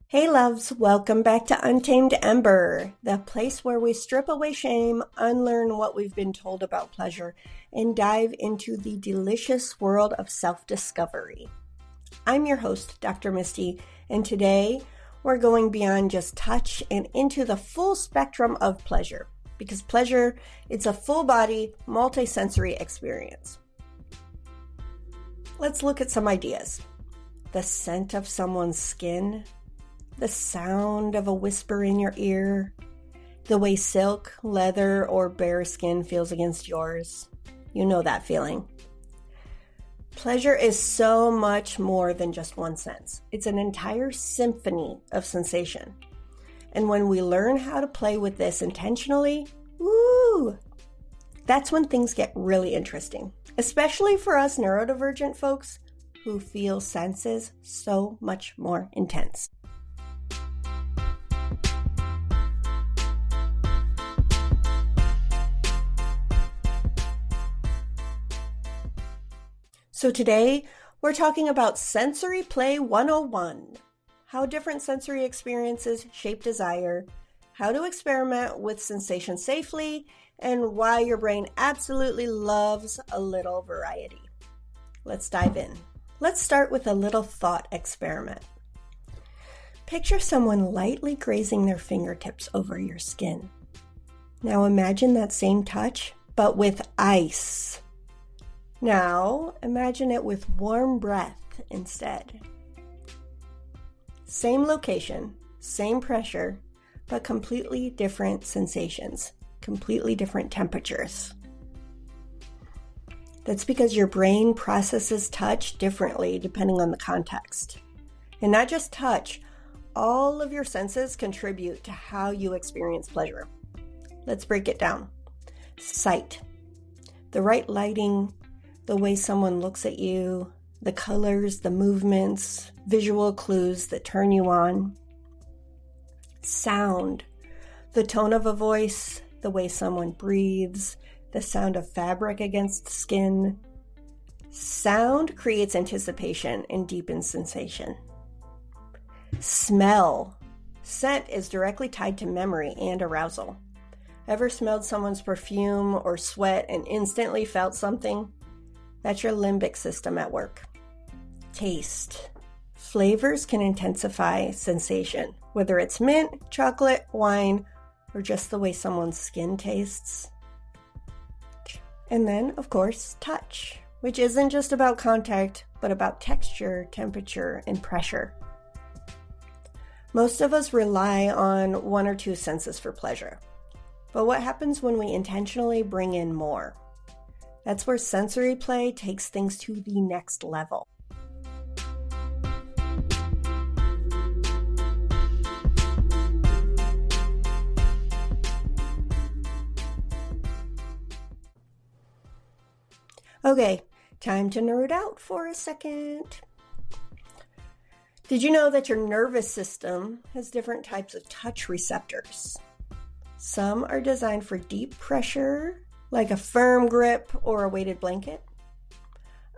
Hey loves, welcome back to Untamed Ember, the place where we strip away shame, unlearn what we've been told about pleasure, and dive into the delicious world of self-discovery. I'm your host, Dr. Misty, and today we're going beyond just touch and into the full spectrum of pleasure, because pleasure, it's a full-body, multi-sensory experience. Let's look at some ideas. The scent of someone's skin, the sound of a whisper in your ear, the way silk, leather, or bare skin feels against yours. You know that feeling. Pleasure is so much more than just one sense. It's an entire symphony of sensation. And when we learn how to play with this intentionally, that's when things get really interesting, especially for us neurodivergent folks who feel senses so much more intense. So today, we're talking about Sensory Play 101, how different sensory experiences shape desire, how to experiment with sensation safely, and why your brain absolutely loves a little variety. Let's dive in. Let's start with a little thought experiment. Picture someone lightly grazing their fingertips over your skin. Now imagine that same touch, but with ice. Now, imagine it with warm breath instead. Same location, same pressure, but completely different sensations, completely different temperatures. That's because your brain processes touch differently depending on the context. And not just touch, all of your senses contribute to how you experience pleasure. Let's break it down. Sight, the right lighting, the way someone looks at you, the colors, the movements, visual clues that turn you on. Sound, the tone of a voice, the way someone breathes, the sound of fabric against skin. Sound creates anticipation and deepens sensation. Smell, scent is directly tied to memory and arousal. Ever smelled someone's perfume or sweat and instantly felt something? That's your limbic system at work. Taste. Flavors can intensify sensation, whether it's mint, chocolate, wine, or just the way someone's skin tastes. And then, of course, touch, which isn't just about contact, but about texture, temperature, and pressure. Most of us rely on one or two senses for pleasure. But what happens when we intentionally bring in more? That's where sensory play takes things to the next level. Okay, time to nerd out for a second. Did you know that your nervous system has different types of touch receptors? Some are designed for deep pressure, like a firm grip or a weighted blanket.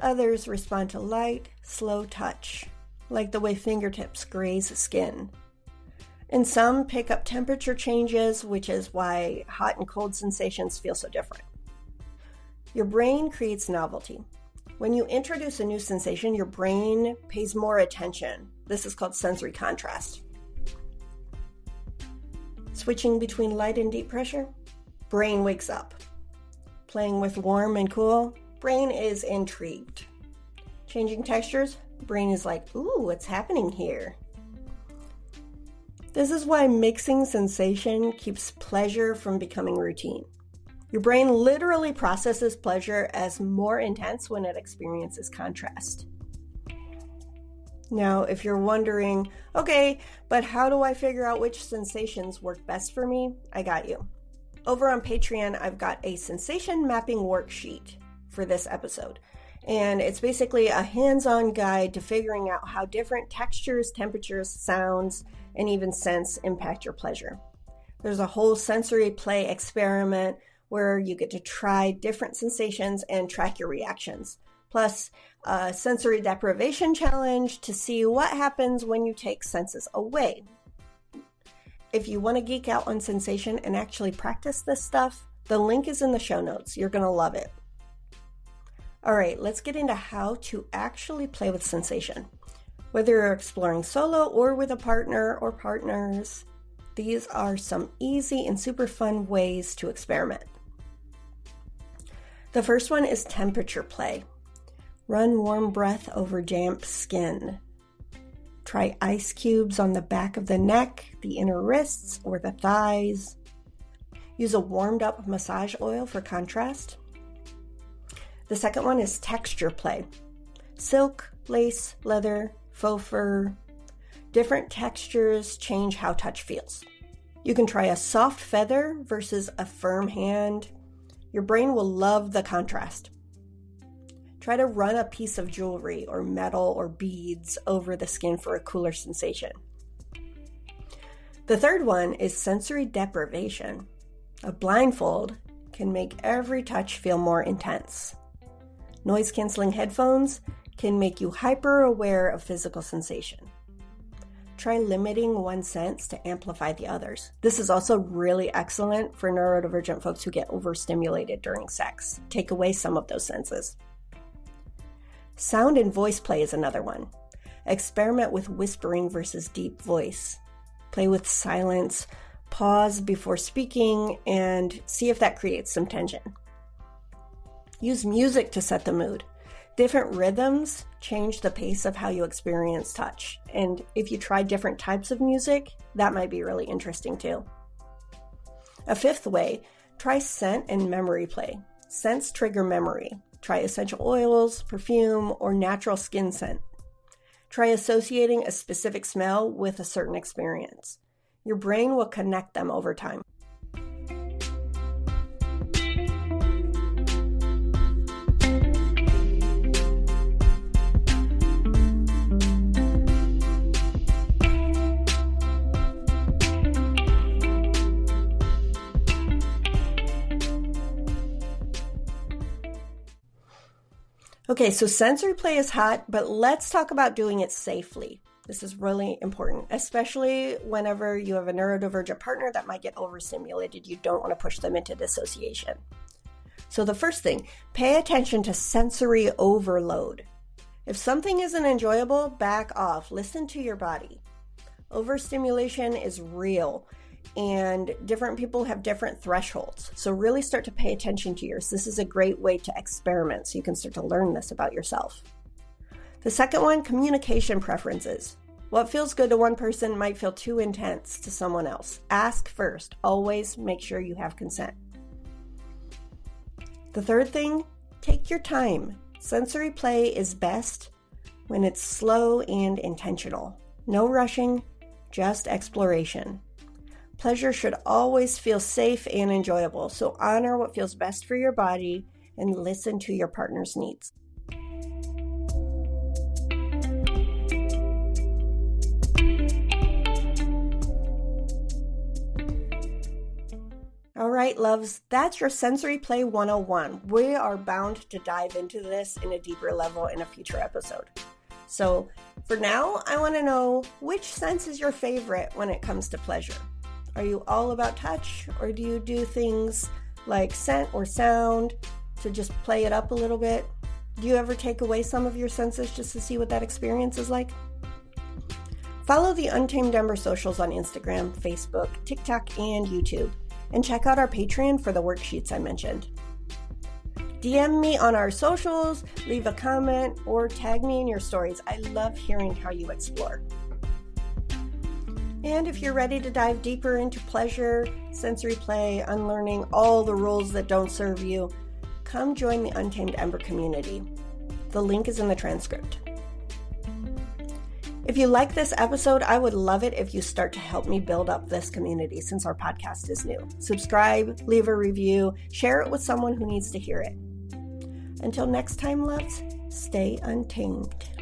Others respond to light, slow touch, like the way fingertips graze skin. And some pick up temperature changes, which is why hot and cold sensations feel so different. Your brain creates novelty. When you introduce a new sensation, your brain pays more attention. This is called sensory contrast. Switching between light and deep pressure, brain wakes up. Playing with warm and cool, brain is intrigued. Changing textures, brain is like, ooh, what's happening here? This is why mixing sensation keeps pleasure from becoming routine. Your brain literally processes pleasure as more intense when it experiences contrast. Now, if you're wondering, okay, but how do I figure out which sensations work best for me? I got you. Over on Patreon, I've got a sensation mapping worksheet for this episode. And it's basically a hands-on guide to figuring out how different textures, temperatures, sounds, and even scents impact your pleasure. There's a whole sensory play experiment where you get to try different sensations and track your reactions. Plus, a sensory deprivation challenge to see what happens when you take senses away. If you want to geek out on sensation and actually practice this stuff, the link is in the show notes. You're going to love it. All right, let's get into how to actually play with sensation. Whether you're exploring solo or with a partner or partners, these are some easy and super fun ways to experiment. The first one is temperature play. Run warm breath over damp skin. Try ice cubes on the back of the neck, the inner wrists, or the thighs. Use a warmed up massage oil for contrast. The second one is texture play. Silk, lace, leather, faux fur. Different textures change how touch feels. You can try a soft feather versus a firm hand. Your brain will love the contrast. Try to run a piece of jewelry or metal or beads over the skin for a cooler sensation. The third one is sensory deprivation. A blindfold can make every touch feel more intense. Noise-canceling headphones can make you hyper-aware of physical sensation. Try limiting one sense to amplify the others. This is also really excellent for neurodivergent folks who get overstimulated during sex. Take away some of those senses. Sound and voice play is another one. Experiment with whispering versus deep voice. Play with silence, pause before speaking, and see if that creates some tension. Use music to set the mood. Different rhythms change the pace of how you experience touch. And if you try different types of music, that might be really interesting too. A fifth way, try scent and memory play. Scents trigger memory. Try essential oils, perfume, or natural skin scent. Try associating a specific smell with a certain experience. Your brain will connect them over time. Okay, so sensory play is hot, but let's talk about doing it safely. This is really important, especially whenever you have a neurodivergent partner that might get overstimulated. You don't want to push them into dissociation. So the first thing, pay attention to sensory overload. If something isn't enjoyable, back off. Listen to your body. Overstimulation is real, and different people have different thresholds. So really start to pay attention to yours. This is a great way to experiment so you can start to learn this about yourself. The second one, communication preferences. What feels good to one person might feel too intense to someone else. Ask first. Always make sure you have consent. The third thing, take your time. Sensory play is best when it's slow and intentional. No rushing, just exploration. Pleasure should always feel safe and enjoyable, so honor what feels best for your body and listen to your partner's needs. All right, loves, that's your Sensory Play 101. We are bound to dive into this in a deeper level in a future episode. So for now, I want to know, which sense is your favorite when it comes to pleasure? Are you all about touch, or do you do things like scent or sound to just play it up a little bit? Do you ever take away some of your senses just to see what that experience is like? Follow the Untamed Ember socials on Instagram, Facebook, TikTok, and YouTube, and check out our Patreon for the worksheets I mentioned. DM me on our socials, leave a comment, or tag me in your stories. I love hearing how you explore. And if you're ready to dive deeper into pleasure, sensory play, unlearning all the rules that don't serve you, come join the Untamed Ember community. The link is in the transcript. If you like this episode, I would love it if you start to help me build up this community since our podcast is new. Subscribe, leave a review, share it with someone who needs to hear it. Until next time, loves, stay untamed.